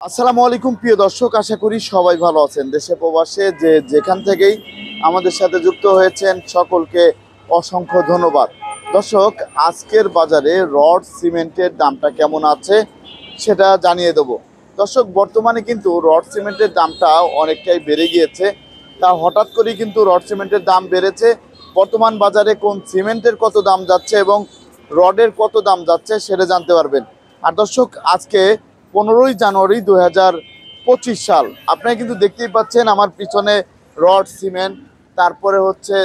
আসসালামু আলাইকুম প্রিয় দর্শক, আশা করি সবাই ভালো আছেন। দেশে প্রবাসে যে যেখান থেকেই আমাদের সাথে যুক্ত হয়েছেন সকলকে অসংখ্য ধন্যবাদ। দর্শক, আজকের বাজারে রড সিমেন্টের দামটা কেমন আছে সেটা জানিয়ে দেব। দর্শক, বর্তমানে কিন্তু রড সিমেন্টের দামটা অনেকটাই বেড়ে গিয়েছে। তা হঠাৎ করেই কিন্তু রড সিমেন্টের দাম বেড়েছে। বর্তমান বাজারে কোন সিমেন্টের কত দাম যাচ্ছে এবং রডের কত দাম যাচ্ছে সেটা জানতে পারবেন। আর দর্শক, আজকে 15ই জানুয়ারি 2025 সাল। আপনারা কিন্তু দেখতেই পাচ্ছেন আমার পিছনে রড সিমেন্ট, তারপরে হচ্ছে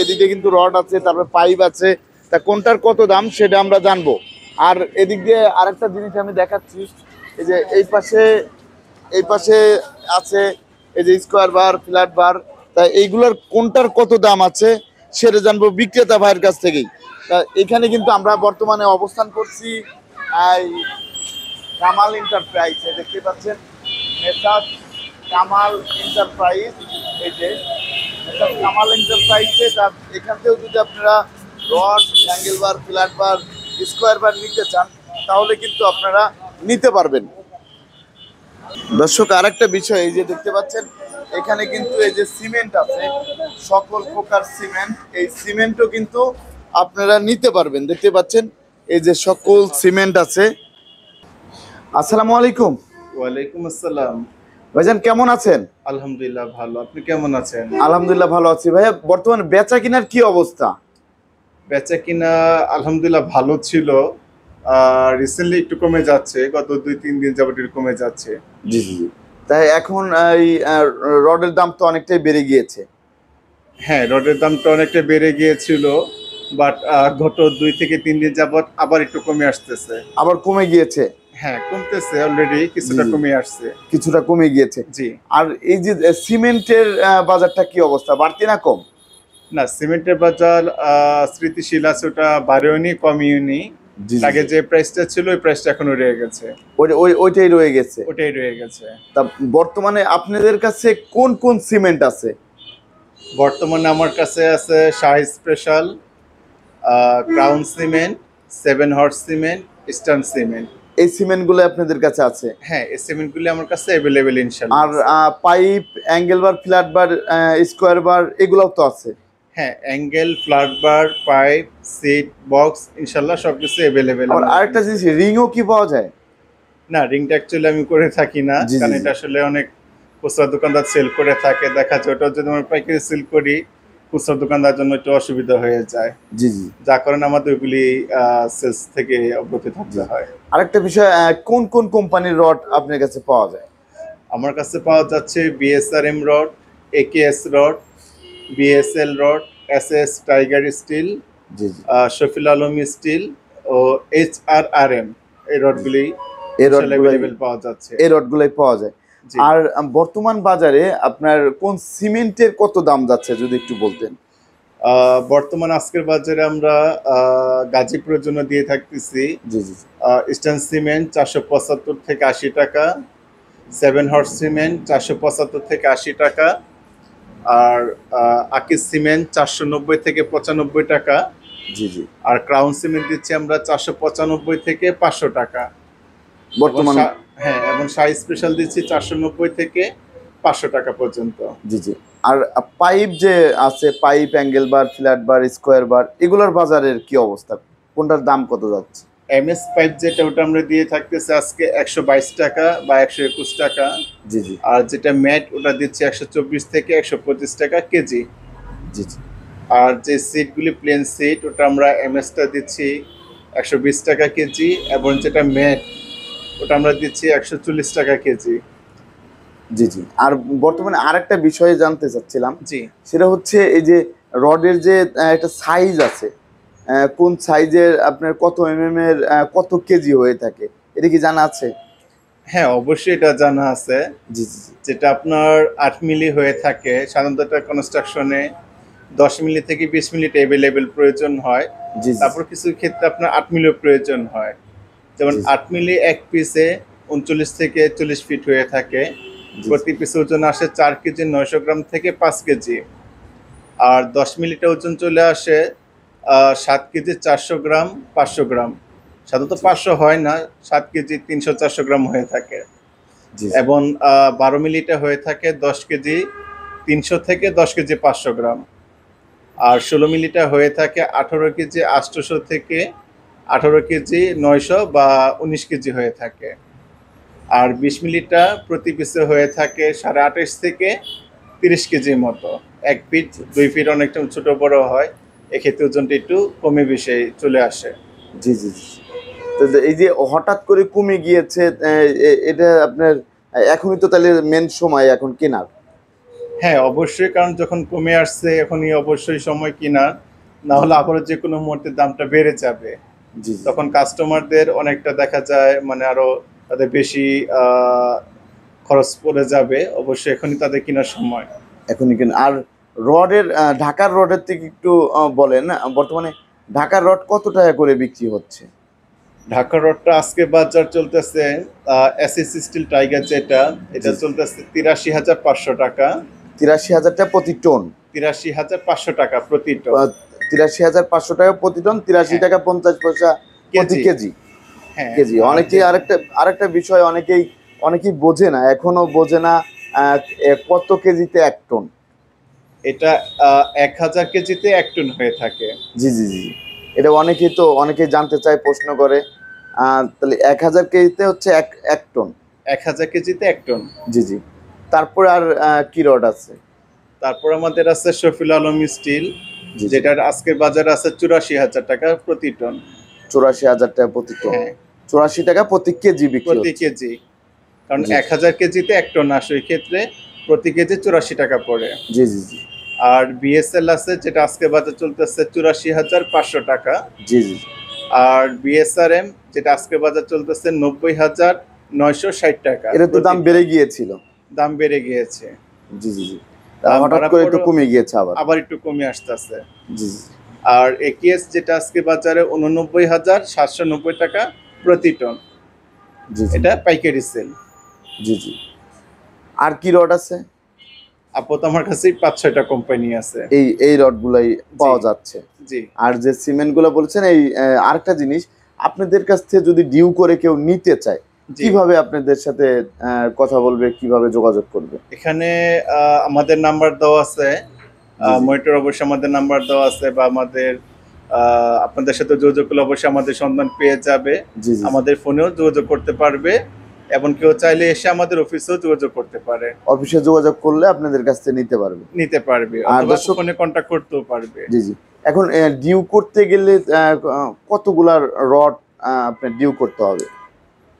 এদিকে কিন্তু রড আছে, তারপরে পাইপ আছে। তা কোনটার কত দাম সেটা আমরা জানবো। আর এদিক দিয়ে আরেকটা জিনিস আমি দেখাচ্ছি, এই যে এই পাশে আছে এই যে স্কোয়ার বার, ফ্ল্যাট বার। তা এইগুলোর কোনটার কত দাম আছে সেটা জানবো বিক্রেতা ভাইয়ের কাছ থেকেই। তা এখানে কিন্তু আমরা বর্তমানে অবস্থান করছি এই কামাল এন্টারপ্রাইজ, দেখতে পাচ্ছেন মেসার্স কামাল এন্টারপ্রাইজ। এই যে মেসার্স কামাল এন্টারপ্রাইজে, তার এখান থেকেও যদি আপনারা rod, angle bar, flat bar, square বার নিতে চান তাহলে কিন্তু আপনারা নিতে পারবেন। দর্শক, আরেকটা বিষয়, এই যে দেখতে পাচ্ছেন এখানে কিন্তু এই যে সিমেন্ট আছে, সকল প্রকার সিমেন্ট, এই সিমেন্টও কিন্তু আপনারা নিতে পারবেন। দেখতে পাচ্ছেন এই যে সকল সিমেন্ট আছে। আসসালামু আলাইকুম। ওয়ালাইকুম আসসালাম। ভাইজান কেমন আছেন? আলহামদুলিল্লাহ ভালো। আপনি কেমন আছেন? আলহামদুলিল্লাহ ভালো আছি। ভাইয়া, বর্তমানে বেচা কিনার কি অবস্থা? বেচা কিনা আলহামদুলিল্লাহ ভালো ছিল। রিসেন্টলি একটু কমে যাচ্ছে, গত 2-3 দিন যাবত একটু কমে যাচ্ছে। জি জি জি। তাই এখন এই রডের দাম তো অনেকটাই বেড়ে গিয়েছে। হ্যাঁ, রডের দামটা অনেকটা বেড়ে গিয়েছিল, বাট গত 2 থেকে 3 দিন যাবত আবার একটু কমে আসতেছে। আবার কমে গিয়েছে। হ্যাঁ, কমতেছে, অলরেডি কিছুটা জি, জি। কমে আসছে। কিছুটা কমে গিয়েছে। জি। আর এই যে সিমেন্টের বাজারটা কি অবস্থা, বাড়তি না কম? না, সিমেন্টের বাজার স্থিতিশীল আছে, ওটা বাড়েওনি কমিওনি। জি জি আগে জি। যে প্রাইসটা ছিল ওই প্রাইসটা এখনো রয়ে গেছে। ওইটাই রয়ে গেছে। ওটাই রয়ে গেছে। তা বর্তমানে আপনাদের কাছে কোন কোন সিমেন্ট আছে? বর্তমানে আমার কাছে আছে Shah special, crown cement, 7 horse cement, eastern cement. এই সিমেন্টগুলো আপনাদের কাছে আছে? হ্যাঁ, এই সিমেন্টগুলি আমার কাছে অ্যাভেলেবেল ইনশাল্লাহ আর আছে। Pipe, angle bar, flat bar, square bar এগুলোও তো আছে? হ্যাঁ, angle, flat bar, pipe, sheet, box ইনশাল্লাহ সবকিছু অ্যাভেলেবেল আবার আমার আরেকটা কাছে। জিনিস, রিংও কি পাওয়া যায়? না, রিংটা অ্যাকচুয়ালি আমি করে থাকি না, জি জি কারণ জি। এটা আসলে অনেক খুচরা দোকানদার সেল করে থাকে। দেখা যায় ওটা যদি আমরা পাইকারি সেল করি, খুচরা দোকানদার জন্য একটু অসুবিধা হয়ে যায়, জি জি যার কারণে আমাদের ওইগুলি সেলস থেকে অব্যাহত জি। থাকতে হয়। আরেকটা বিষয়, কোন কোন কোম্পানির রড আপনার কাছে পাওয়া যায়? আমার কাছে পাওয়া যাচ্ছে BSRM rod, AKS rod, BSL rod, SS tiger steel, জি জি। শফিল আলম স্টিল ও এইচআরআরএম। এই রডগুলি এই ইনশাল্লাহ রডগুলাই অ্যাভেলেবেল পাওয়া যাচ্ছে। এই রডগুলাই পাওয়া যায়। জি। আর বর্তমান বাজারে আপনার কোন সিমেন্টের কত দাম যাচ্ছে যদি একটু বলতেন? বর্তমান আজকের বাজারে আমরা গাজীপুরের জন্য দিয়ে থাকতেছি জি জি জি। ইস্টার্ন সিমেন্ট 475 থেকে 80 টাকা, 7 হর্স সিমেন্ট 475 থেকে 80 টাকা, আর আকিজ সিমেন্ট 490 থেকে 95 টাকা, জি জি। আর ক্রাউন সিমেন্ট দিচ্ছি আমরা 495 থেকে 500 টাকা। বর্তমান। হ্যাঁ, এবং শাহ স্পেশাল দিচ্ছি 490 থেকে 500 টাকা পর্যন্ত। জি জি। আর পাইপ যে আছে, pipe, angle bar, flat bar, square বার, এগুলোর বাজারের কি অবস্থা? কোনটার দাম কত যাচ্ছে? এমএস পাইপ যেটা, ওটা আমরা দিয়ে থাকতেছে আজকে 122 টাকা বা 121 টাকা। জি জি আর যেটা ম্যাট ওটা দিচ্ছি 124 থেকে 125 টাকা কেজি। জি জি আর যে সিটগুলি প্লেন সিট, ওটা আমরা এমএসটা দিচ্ছি 120 টাকা কেজি, এবং যেটা ম্যাট ওটা আমরা দিচ্ছি 140 টাকা কেজি। জি জি। আর বর্তমানে আরেকটা বিষয়ে জানতে চাচ্ছিলাম, জি। সেটা হচ্ছে এই যে রডের যে একটা সাইজ আছে, কোন সাইজের আপনার কত এর কত কেজি হয়ে থাকে, এটা কি জানা আছে? হ্যাঁ, অবশ্যই এটা জানা আছে। জি জি জি। যেটা আপনার 8 মিলি হয়ে থাকে, সাধারণত এটা কনস্ট্রাকশনে 10 মিলি থেকে 20 মিলিটা অ্যাভেলেবেল প্রয়োজন হয়। জি জি তারপর কিছু ক্ষেত্রে আপনার 8 মিলিও প্রয়োজন হয়। যেমন জি 8 মিলি এক পিসে 39 থেকে 40 ফিট হয়ে থাকে। জি প্রতি পিসে ওজন আসে 4 কেজি 900 গ্রাম থেকে 5 কেজি। আর 10 মিলিটা ওজন চলে আসে 7 কেজি 400 গ্রাম 500 গ্রাম। সাধারণত জি 500 হয় না, 7 কেজি 300-400 গ্রাম হয়ে থাকে। জি এবং 12 মিলিটা হয়ে থাকে 10 কেজি 300 থেকে 10 কেজি 500 গ্রাম। আর 16 মিলিটা হয়ে থাকে 18 কেজি 800 থেকে 18 কেজি 900 বা 19 কেজি হয়ে থাকে। আর 20 মিলিটা প্রতি পিসে হয়ে থাকে 28.5 থেকে 30 কেজির মতো। 1 ফিট 2 ফিট অনেকটা ছোট বড় হয়, এক্ষেত্রে ওজনটা একটু কমে বেশি চলে আসে। জি জি জি। তো এই যে হঠাৎ করে কমে গিয়েছে, এটা আপনার এখনই তো তাহলে মেন সময় এখন কেনার। হ্যাঁ, অবশ্যই, কারণ যখন কমে আসছে এখনই অবশ্যই সময় কিনা, না জি হলে আবারও যে কোনো মুহূর্তে দামটা বেড়ে যাবে। জি জি। তখন কাস্টমারদের অনেকটা দেখা যায় মানে আরো তাদের বেশি খরচ পড়ে যাবে। অবশ্যই এখনই তাদের কেনার সময়। এখনই কেন। আর রডের ঢাকার রডের থেকে একটু বলেন, বর্তমানে ঢাকার রড কত টাকা করে বিক্রি হচ্ছে? ঢাকা রডটা আজকে বাজার চলতেছে এসএস স্টিল টাইগার যেটা, এটা জি চলতেছে ৮৩,৫০০ টাকা। ৮৩,০০০ টাকা প্রতি টন। ৮৩,৫০০ টাকা প্রতি টন। ৮৩,৫০০ টাকা প্রতি টন, ৮৩ হ্যাঁ, টাকা ৫০ পয়সা প্রতি কেজি। কেজি। হ্যাঁ, কেজি। আর অনেকেই আরেকটা বিষয় অনেকেই বোঝে না, এখনো বোঝে না কত কেজিতে ১ টন। এটা ১,০০০ কেজিতে ১ টন হয়ে থাকে। জি জি জি। এটা অনেকেই জানতে চায়, প্রশ্ন করে। তাহলে ১,০০০ কেজিতে হচ্ছে এক টন। ১,০০০ কেজিতে ১ টন। জি জি। তারপরে আর কি রড আছে? তারপর আমাদের আছে শফিউল আলম স্টিল, জি জি। যেটার আজকের বাজারে আছে ৮৪,০০০ টাকা প্রতি টন। ৮৪,০০০ টাকা প্রতি টন। হ্যাঁ, ৮৪ টাকা প্রতি কেজি বিক্রি প্রতি হচ্ছে। কেজি। কারণ জি ১,০০০ কেজিতে ১ টন আসে, ওই ক্ষেত্রে প্রতি কেজি ৮৪ টাকা পড়ে। জি জি জি আর বিএসএল আছে, যেটা আজকে বাজার চলতেছে ৮৪,৫০০ টাকা। জি জি। আর বিএসআরএম, যেটা আজকে বাজার চলতেছে ৯০,৯৬০ টাকা এটা তো প্রতি দাম টন। বেড়ে গিয়েছিল। দাম বেড়ে গিয়েছে। জি জি জি। দাম হঠাৎ বাড়ার করে তো পরও কমে গিয়েছে আবার। আবার একটু কমে আসতেছে। জি জি আর একিএস, যেটা আজকে বাজারে ৮৯,৭৯০ টাকা প্রতি টন। জি জি এটা পাইকারি সেল। জি জি। আর কি রড আছে? আপাতত আমার কাছে ৫-৬টা কোম্পানি আছে। এই রডগুলাই পাওয়া জি যাচ্ছে। জি আর যে সিমেন্টগুলো বলছেন, আরেকটা জিনিস, আপনাদের কাছ থেকে যদি ডিউ করে কেউ নিতে চায়, জি। কিভাবে আপনাদের সাথে কথা বলবে, কিভাবে যোগাযোগ করবে? এখানে আমাদের নাম্বার দেওয়া আছে, জি জি মনিটর অবশ্যই আমাদের নাম্বার দেওয়া আছে, বা আমাদের আপনাদের সাথে যোগাযোগ করলে অবশ্যই আমাদের সন্ধান পেয়ে যাবে। জি জি। আমাদের ফোনেও যোগাযোগ করতে পারবে, এবং কেউ চাইলে এসে আমাদের অফিসেও যোগাযোগ করতে পারে, অফিসে যোগাযোগ করলে আপনাদের কাছ থেকে নিতে পারবে। নিতে পারবে, আর অথবা দর্শক, ফোনে কন্ট্যাক্ট করতেও পারবে। জি জি। এখন ডিউ করতে গেলে কতগুলা রড আপনার ডিউ করতে হবে?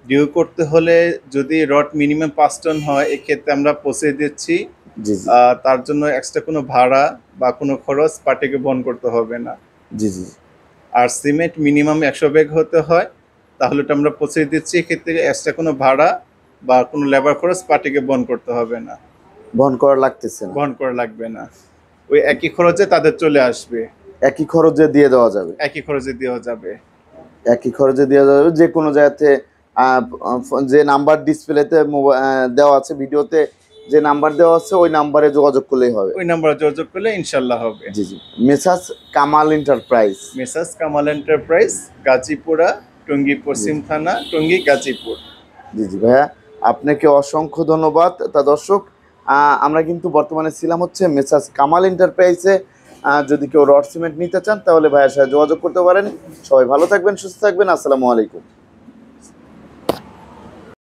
ডিউ করতে হলে যদি রড মিনিমাম ৫ টন হয়, এক্ষেত্রে আমরা পৌঁছে দিচ্ছি। জি জি তার জন্য এক্সট্রা কোনো ভাড়া বা কোনো খরচ পার্টিকে বহন করতে হবে না। জি জি আর সিমেন্ট মিনিমাম ১০০ ব্যাগ হতে হয়, তাহলে তো আমরা পৌঁছে দিচ্ছি। এক্ষেত্রে এক্সট্রা কোনো ভাড়া বা কোনো লেবার খরচ পার্টিকে বহন করতে হবে না, বহন করা লাগতেছে না। বহন করা লাগবে না। ওই একই খরচে তাদের চলে আসবে, একই খরচে দিয়ে দেওয়া যাবে। একই খরচে দেওয়া যাবে। একই খরচে দেওয়া যাবে, যে কোনো জায়গাতে। যে নাম্বার ডিসপ্লেতে দেওয়া আছে, ভিডিওতে যে নাম্বার দেওয়া আছে, ওই নাম্বারে যোগাযোগ করলেই হবে। ওই নাম্বারে যোগাযোগ করলে ইনশাল্লাহ হবে। জি জি। Messrs Kamal enterprise. Messrs Kamal enterprise, Gazipura, Tongi পশ্চিম থানা, টঙ্গী, গাজীপুর। জি জি ভাইয়া, আপনাকে অসংখ্য ধন্যবাদ। তা দর্শক, আমরা কিন্তু বর্তমানে ছিলাম হচ্ছে মেসাস কামাল এন্টারপ্রাইজে। যদি কেউ রড সিমেন্ট নিতে চান, তাহলে ভাইয়ের সাথে যোগাযোগ করতে পারেন। সবাই ভালো থাকবেন, সুস্থ থাকবেন। আসসালামু আলাইকুম।